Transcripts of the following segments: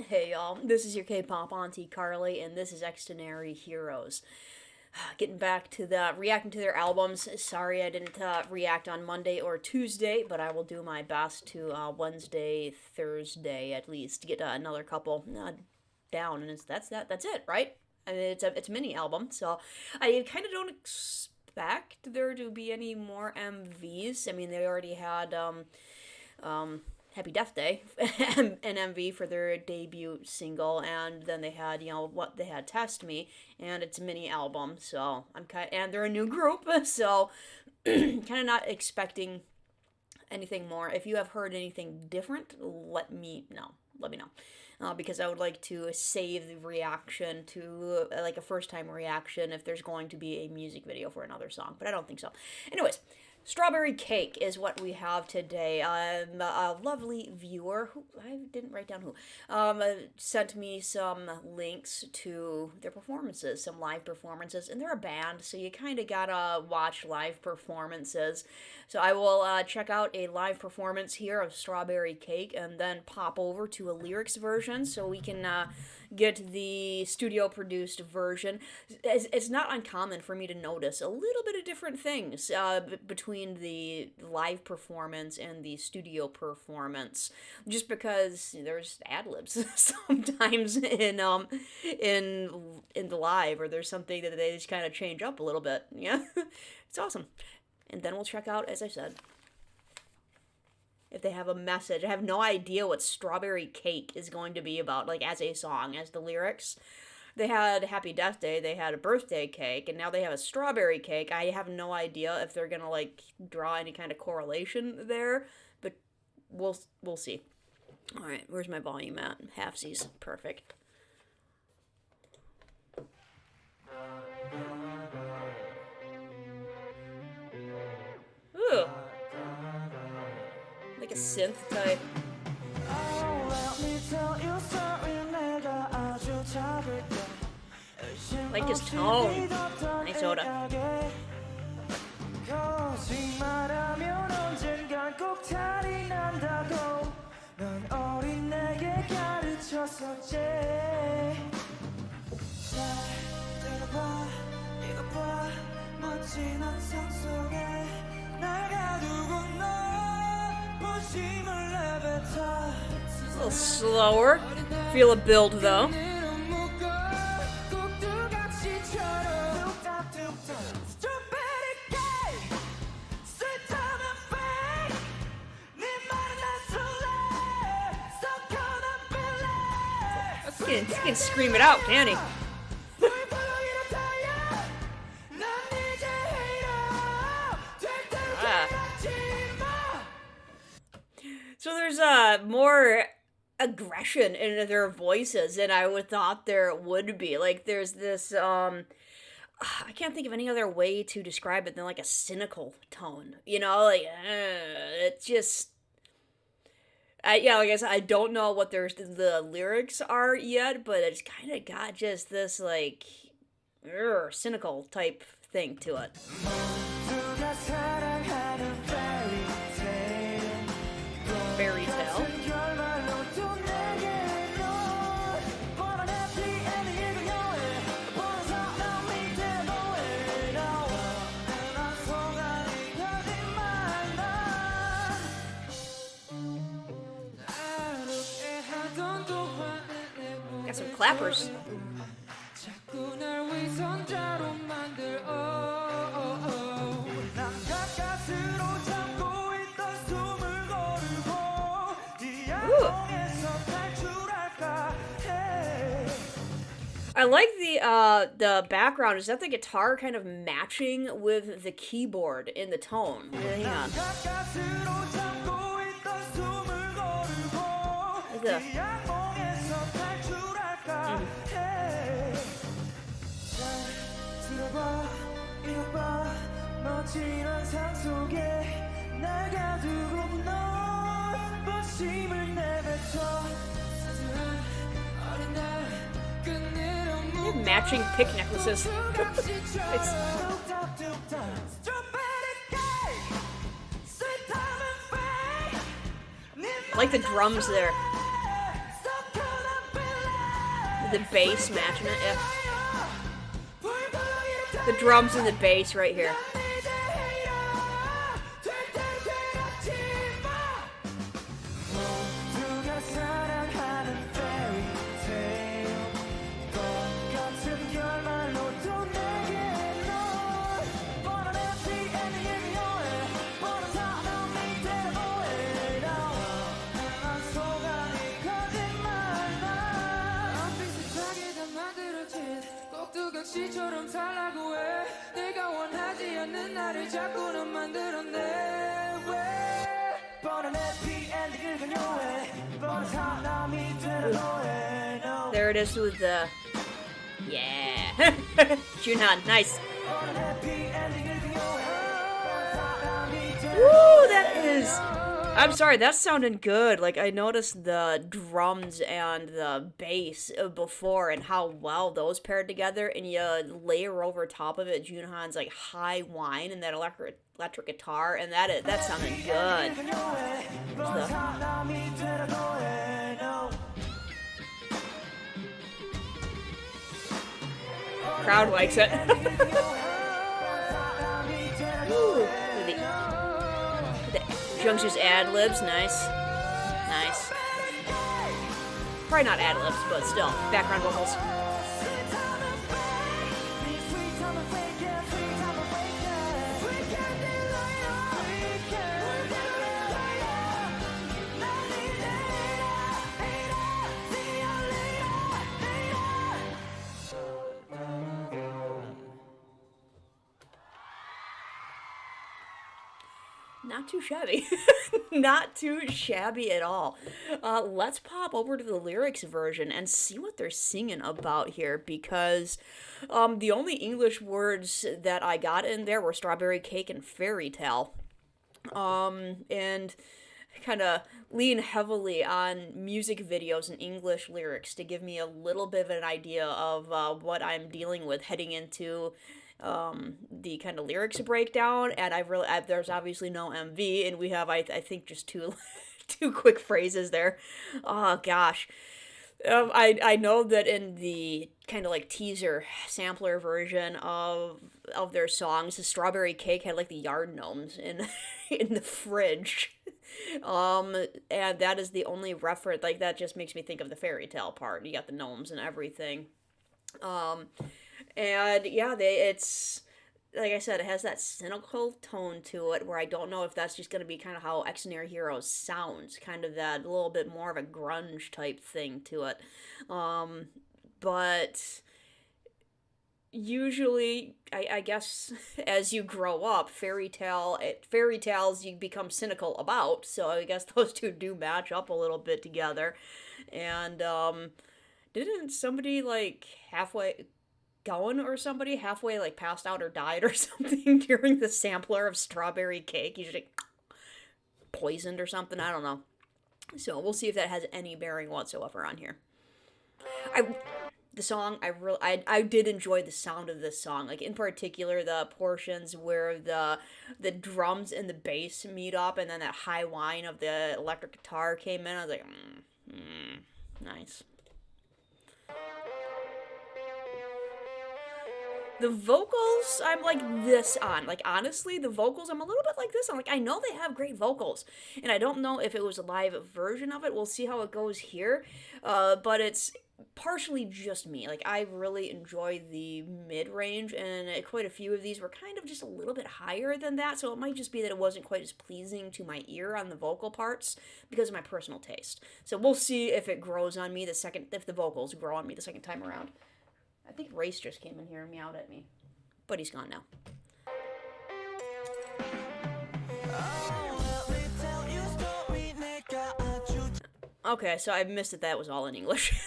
Hey y'all, this is your K-pop auntie Carly, and this is Xdinary Heroes. Getting back to reacting to their albums. Sorry I didn't react on Monday or Tuesday, but I will do my best to Wednesday, Thursday at least to get another couple down, and that's it, right? I mean, it's a mini album, so I kind of don't expect there to be any more MVs. I mean, they already had Happy Death Day, an MV for their debut single, and then they had, what they had, Test Me, and it's a mini album, so and they're a new group, so kind of not expecting anything more. If you have heard anything different, let me know. Because I would like to save the reaction to, like, a first-time reaction if there's going to be a music video for another song, but I don't think so. Anyways, Strawberry Cake is what we have today. A lovely viewer, who I didn't write down who, sent me some links to their performances, some live performances, and they're a band, so you kind of gotta watch live performances. So I will check out a live performance here of Strawberry Cake, and then pop over to a lyrics version so we can get the studio-produced version. It's not uncommon for me to notice a little bit of different things between the live performance and the studio performance, just because there's ad-libs sometimes in the live, or there's something that they just kind of change up a little bit. Yeah, it's awesome. And then we'll check out, as I said, if they have a message. I have no idea what Strawberry Cake is going to be about, like, as a song, as the lyrics. They had Happy Death Day, they had a birthday cake, and now they have a strawberry cake. I have no idea if they're gonna, like, draw any kind of correlation there, but we'll see. Alright, where's my volume at? Halfsies. Perfect. Ooh. Like a synth type. Like his tone. Nice Oda. A little slower. Feel a build though. He can scream it out, can't he? So there's more aggression in their voices than I would thought there would be. Like, there's this I can't think of any other way to describe it than like a cynical tone. Like it's just yeah, like I said, I don't know what the lyrics are yet, but it's kind of got just this, like, cynical type thing to it. Fairy tale. Got some clappers. Ooh. I like the background. Is that the guitar kind of matching with the keyboard in the tone? Hang on. Matching pick necklaces. Like the drums there. The bass matching it, yeah. The drums and the bass right here. There it is with the... Yeah! Junhan, nice! Woo, that is... I'm sorry, that's sounding good. Like, I noticed the drums and the bass before and how well those paired together, and you layer over top of it Junhan's, like, high whine and that electric guitar, and that sounded good. Crowd likes it. Ooh, the Jungsu's ad-libs, nice. Nice. Probably not ad-libs, but still, background vocals. Not too shabby. Not too shabby at all. Let's pop over to the lyrics version and see what they're singing about here, because the only English words that I got in there were strawberry cake and fairy tale. And kind of lean heavily on music videos and English lyrics to give me a little bit of an idea of what I'm dealing with heading into the kind of lyrics breakdown. And there's obviously no MV, and we have I think just two quick phrases there. Oh gosh. I know that in the kind of like teaser sampler version of their songs, the strawberry cake had like the yard gnomes in in the fridge. And that is the only reference, like that just makes me think of the fairy tale part. You got the gnomes and everything. And yeah, it's, like I said, it has that cynical tone to it where I don't know if that's just going to be kind of how Xdinary Heroes sounds, kind of that a little bit more of a grunge type thing to it. But usually, I guess, as you grow up, fairy tales you become cynical about, so I guess those two do match up a little bit together. And didn't somebody like halfway like passed out or died or something during the sampler of strawberry cake? Usually poisoned or something, I don't know. So we'll see if that has any bearing whatsoever on here. I did enjoy the sound of this song, like in particular the portions where the drums and the bass meet up, and then that high whine of the electric guitar came in. I was like, nice. The vocals, I'm like this on. Like, honestly, the vocals, I'm a little bit like this on. Like, I know they have great vocals, and I don't know if it was a live version of it. We'll see how it goes here, but it's partially just me. Like, I really enjoy the mid-range, and quite a few of these were kind of just a little bit higher than that, so it might just be that it wasn't quite as pleasing to my ear on the vocal parts because of my personal taste. So we'll see if it grows on me if the vocals grow on me the second time around. I think Race just came in here and meowed at me, but he's gone now. Okay, so I missed that was all in English.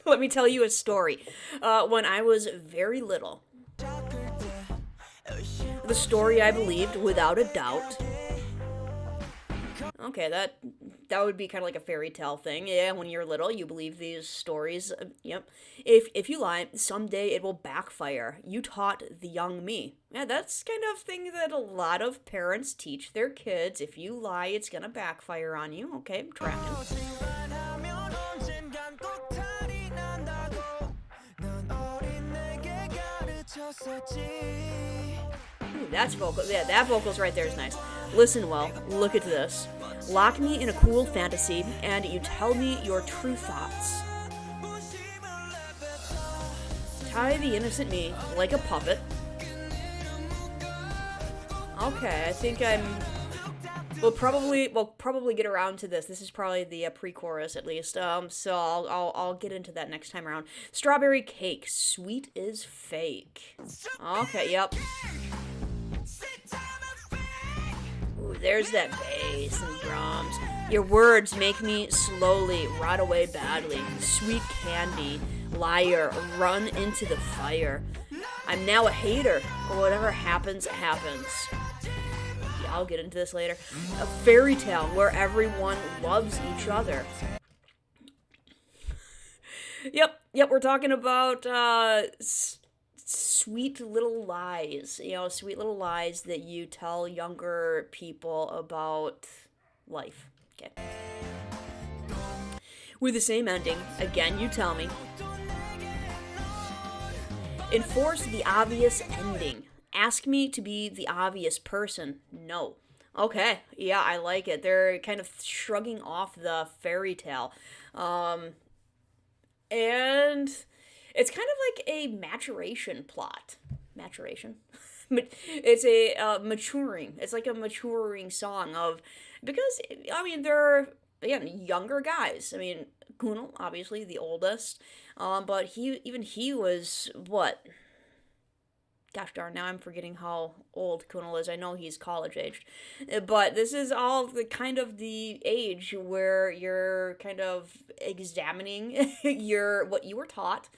Let me tell you a story. When I was very little, the story I believed without a doubt. Okay, that would be kind of like a fairy tale thing. Yeah, when you're little, you believe these stories. Yep. If you lie, someday it will backfire. You taught the young me. Yeah, that's kind of thing that a lot of parents teach their kids. If you lie, it's gonna backfire on you. Okay, I'm tracking. Ooh, that's vocal. Yeah, that vocals right there is nice. Listen well, look at this. Lock me in a cool fantasy, and you tell me your true thoughts. Tie the innocent me like a puppet. Okay, I think we'll probably get around to this. This is probably the pre-chorus at least. So I'll get into that next time around. Strawberry cake, sweet is fake. Okay, yep. Ooh, there's that bass and drums. Your words make me slowly rot away badly. Sweet candy, liar, run into the fire. I'm now a hater. Whatever happens, happens. Yeah, I'll get into this later. A fairy tale where everyone loves each other. Yep, we're talking about sweet little lies. Sweet little lies that you tell younger people about life. Okay. With the same ending, again, you tell me. Enforce the obvious ending. Ask me to be the obvious person. No. Okay, yeah, I like it. They're kind of shrugging off the fairy tale. And it's kind of like a maturation plot. Maturation? It's a maturing. It's like a maturing song of, because, I mean, they're, again, younger guys. I mean, Kunal, obviously, the oldest. But he was, what? Gosh darn, now I'm forgetting how old Kunal is. I know he's college aged. But this is all the kind of the age where you're kind of examining what you were taught,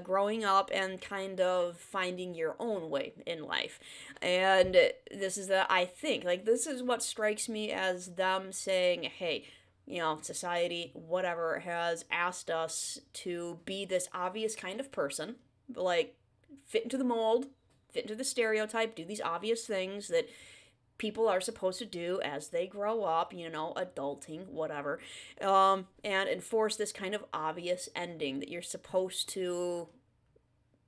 growing up, and kind of finding your own way in life. And this is I think, like, this is what strikes me as them saying, hey, society, whatever, has asked us to be this obvious kind of person, like, fit into the mold, fit into the stereotype, do these obvious things that people are supposed to do as they grow up, adulting, whatever, and enforce this kind of obvious ending that you're supposed to,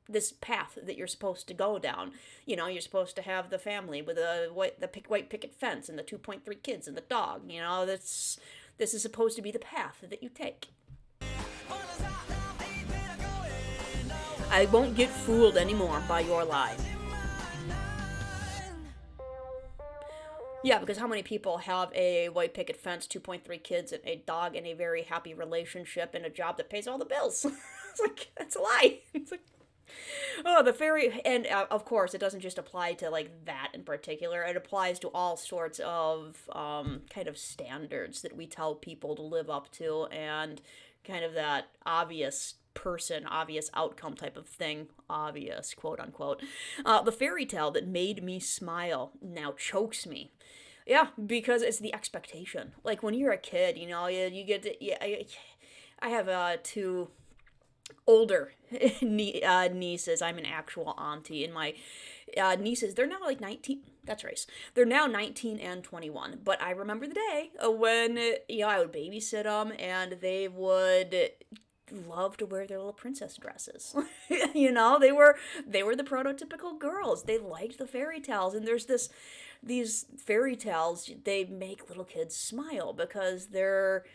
this path that you're supposed to go down. You're supposed to have the family with the white picket fence and the 2.3 kids and the dog. This is supposed to be the path that you take. I won't get fooled anymore by your lie. Yeah, because how many people have a white picket fence, 2.3 kids, and a dog, and a very happy relationship, and a job that pays all the bills? It's like, that's a lie. It's like, oh, the fairy, and of course, it doesn't just apply to, like, that in particular. It applies to all sorts of kind of standards that we tell people to live up to, and kind of that obvious person, obvious outcome type of thing, obvious, quote unquote. The fairy tale that made me smile now chokes me. Yeah, because it's the expectation. Like, when you're a kid, you get to, I have two older nieces. I'm an actual auntie, and my nieces, they're now like 19. That's right. They're now 19 and 21. But I remember the day when, I would babysit them, and they would love to wear their little princess dresses. They were the prototypical girls. They liked the fairy tales, and there's these fairy tales, they make little kids smile because they're,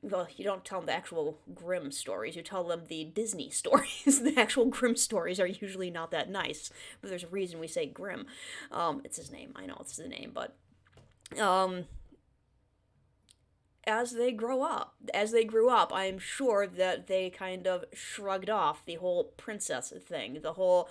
well, you don't tell them the actual Grimm stories, you tell them the Disney stories. The actual Grimm stories are usually not that nice, but there's a reason we say Grimm. It's his name. I know it's the name, but as they grew up, I'm sure that they kind of shrugged off the whole princess thing, the whole,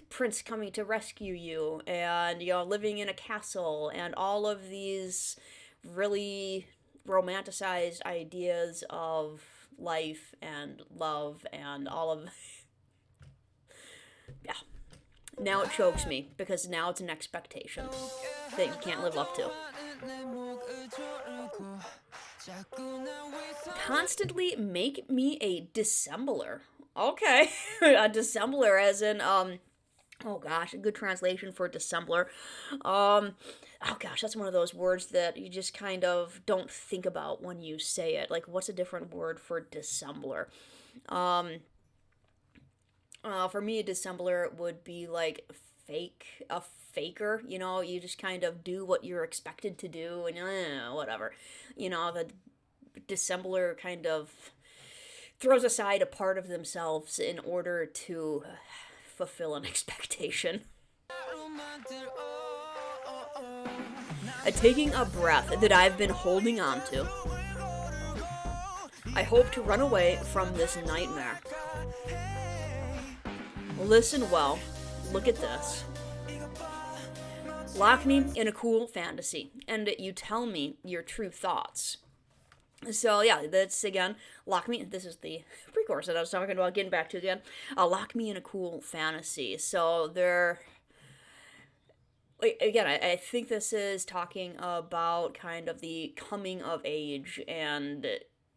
prince coming to rescue you, and, living in a castle, and all of these really romanticized ideas of life and love and all of... Yeah. Now it chokes me, because now it's an expectation that you can't live up to. Constantly make me a dissembler. Okay. A dissembler as in, oh gosh, a good translation for dissembler. Oh gosh, that's one of those words that you just kind of don't think about when you say it. Like, what's a different word for dissembler? For me, a dissembler would be like a faker. You just kind of do what you're expected to do, and whatever. The dissembler kind of throws aside a part of themselves in order to fulfill an expectation. Taking a breath that I've been holding on to. I hope to run away from this nightmare. Listen well. Look at this. Lock me in a cool fantasy, and you tell me your true thoughts. So yeah, that's again, lock me. This is the pre-chorus that I was talking about. Getting back to again, lock me in a cool fantasy. So they're again, I think this is talking about kind of the coming of age and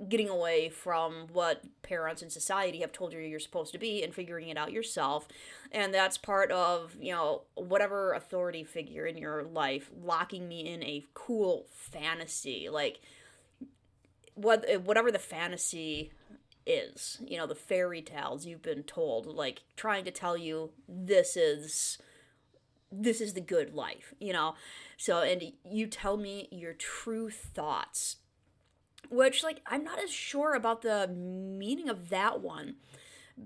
getting away from what parents and society have told you you're supposed to be and figuring it out yourself. And that's part of, whatever authority figure in your life locking me in a cool fantasy. Like, whatever the fantasy is, the fairy tales you've been told, like trying to tell you this is the good life, So, and you tell me your true thoughts, which, like, I'm not as sure about the meaning of that one,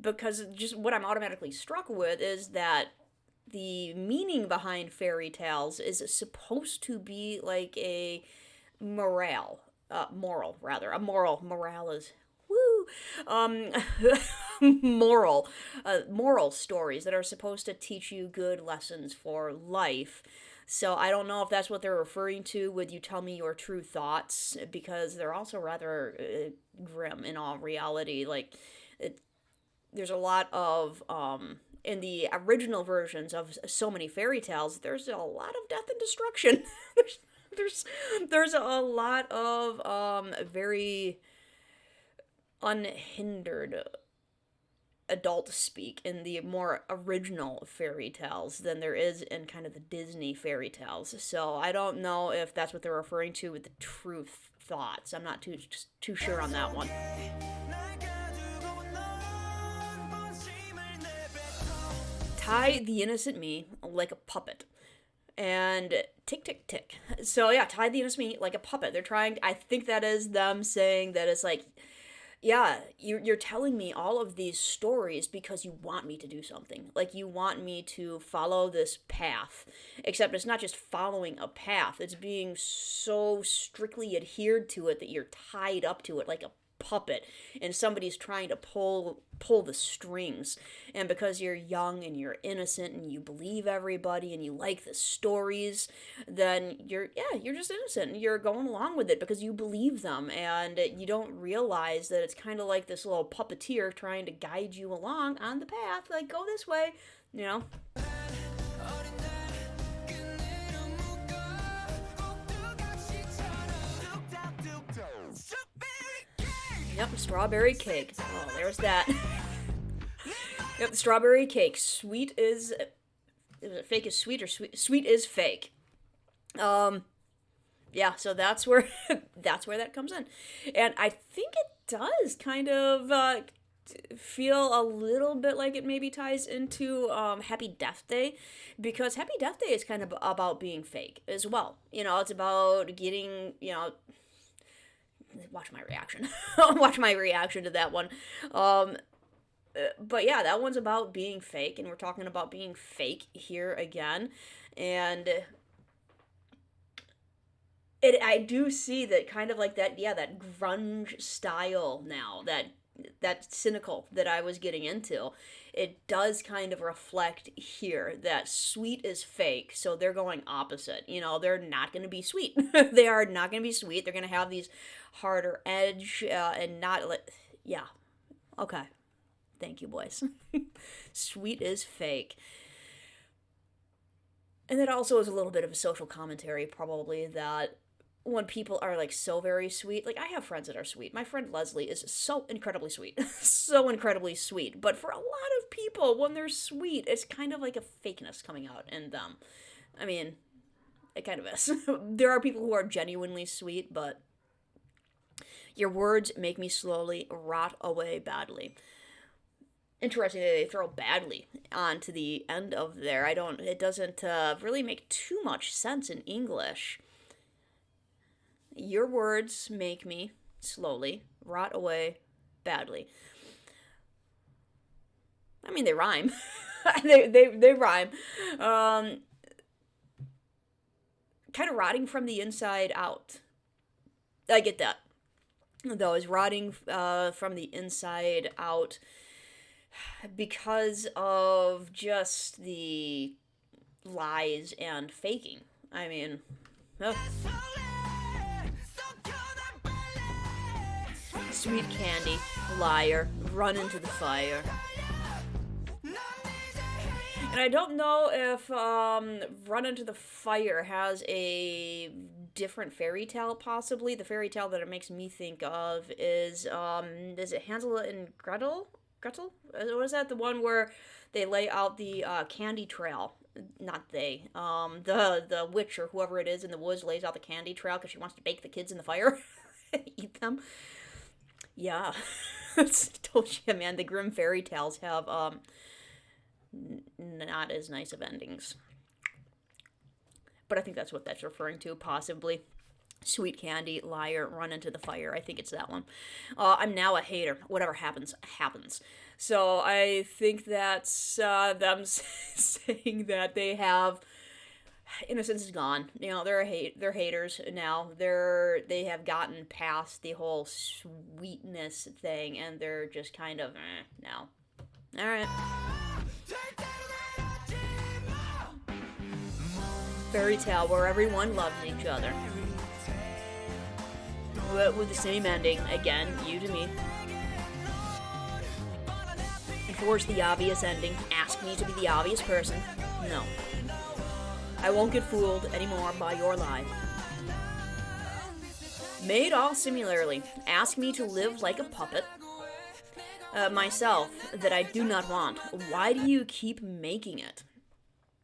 because just what I'm automatically struck with is that the meaning behind fairy tales is supposed to be like a morale, morale is woo, moral stories that are supposed to teach you good lessons for life. So I don't know if that's what they're referring to with you tell me your true thoughts, because they're also rather grim in all reality. Like, there's a lot of, in the original versions of so many fairy tales, there's a lot of death and destruction. there's a lot of very unhindered adult speak in the more original fairy tales than there is in kind of the Disney fairy tales. So I don't know if that's what they're referring to with the truth thoughts. I'm not too sure on that one. Tie the innocent me like a puppet. And tick, tick, tick. So yeah, tie the innocent me like a puppet. I think that is them saying that it's like, yeah, you're telling me all of these stories because you want me to do something. Like, you want me to follow this path. Except it's not just following a path. It's being so strictly adhered to it that you're tied up to it like a puppet, and somebody's trying to pull the strings. And because you're young and you're innocent and you believe everybody and you like the stories, then you're just innocent and you're going along with it because you believe them, and you don't realize that it's kind of like this little puppeteer trying to guide you along on the path, like, go this way. Yep, strawberry cake. Oh, there's that. Yep, strawberry cake. Sweet is it fake is sweet, or sweet is fake? Yeah, so that's where that comes in. And I think it does kind of feel a little bit like it maybe ties into Happy Death Day, because Happy Death Day is kind of about being fake as well. It's about getting, watch my reaction. Watch my reaction to that one. But yeah, that one's about being fake, and we're talking about being fake here again. And I do see that kind of like that, yeah, that grunge style now, that cynical that I was getting into. It does kind of reflect here that sweet is fake, so they're going opposite. They're not going to be sweet. They are not going to be sweet. They're going to have these harder edge and not, yeah. Okay. Thank you, boys. Sweet is fake. And that also is a little bit of a social commentary, probably, that when people are like so very sweet, like, I have friends that are sweet. My friend Leslie is so incredibly sweet. So incredibly sweet. But for a lot of people, when they're sweet, it's kind of like a fakeness coming out in them. I mean, it kind of is. There are people who are genuinely sweet, but your words make me slowly rot away badly. Interesting that they throw badly onto the end of there. It doesn't really make too much sense in English. Your words make me slowly rot away badly. I mean, they rhyme. They rhyme. Um, Kind of rotting from the inside out. I get that. Though, is rotting from the inside out because of just the lies and faking. I mean, ugh. Sweet candy, liar, run into the fire. And I don't know if Run Into the Fire has a different fairy tale, possibly. The fairy tale that it makes me think of is it Hansel and Gretel? Gretel? What is that? The one where they lay out the candy trail. Not they. The witch or whoever it is in the woods lays out the candy trail because she wants to bake the kids in the fire. Eat them. Yeah. Told you, man, the grim fairy tales have not as nice of endings. But I think that's what that's referring to, possibly. Sweet candy, liar, run into the fire. I think it's that one. I'm now a hater. Whatever happens, happens. So I think that's them saying that they have innocence is gone. You know, they're haters now. They have gotten past the whole sweetness thing, and they're just kind of now. All right. Fairy tale where everyone loves each other. With the same ending, again, you to me. Enforce the obvious ending. Ask me to be the obvious person. No. I won't get fooled anymore by your lie. Made all similarly. Ask me to live like a puppet. Myself, that I do not want. Why do you keep making it?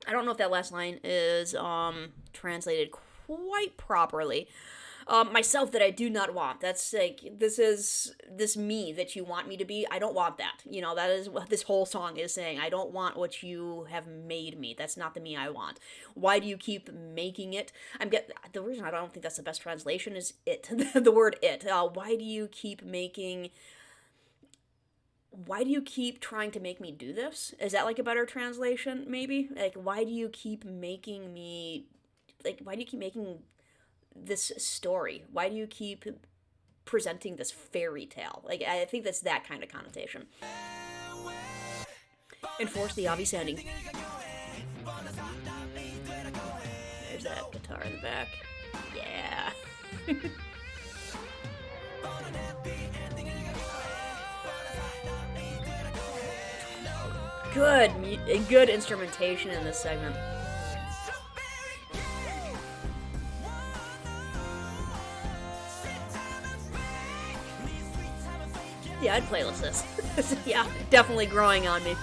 I don't know if that last line is translated quite properly. Myself that I do not want. That's like, this me that you want me to be. I don't want that. You know, that is what this whole song is saying. I don't want what you have made me. That's not the me I want. Why do you keep making it? The reason I don't think that's the best translation is it. The word it. Why do you keep trying to make me do this? Is that like a better translation, maybe? Like, why do you keep making this story? Why do you keep presenting this fairy tale? Like, I think that's that kind of connotation. Enforce the obvious ending. There's that guitar in the back. Yeah. Good instrumentation in this segment. Yeah, I'd playlist this. Yeah, definitely growing on me.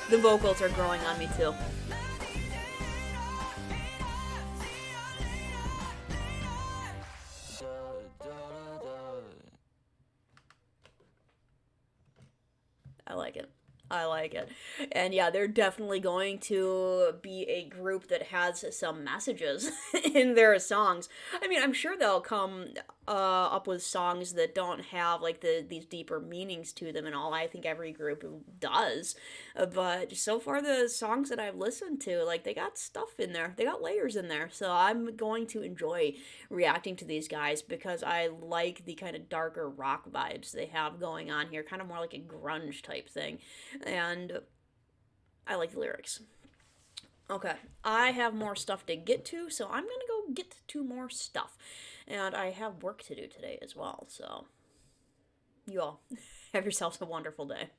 The vocals are growing on me too. I like it. And yeah, they're definitely going to be a group that has some messages in their songs. I mean, I'm sure they'll come up with songs that don't have like these deeper meanings to them and all. I think every group does. But so far the songs that I've listened to, like, they got stuff in there. They got layers in there. So I'm going to enjoy reacting to these guys because I like the kind of darker rock vibes they have going on here, kind of more like a grunge type thing. And I like the lyrics. Okay, I have more stuff to get to, so I'm gonna go get to more stuff. And I have work to do today as well, so you all have yourselves a wonderful day.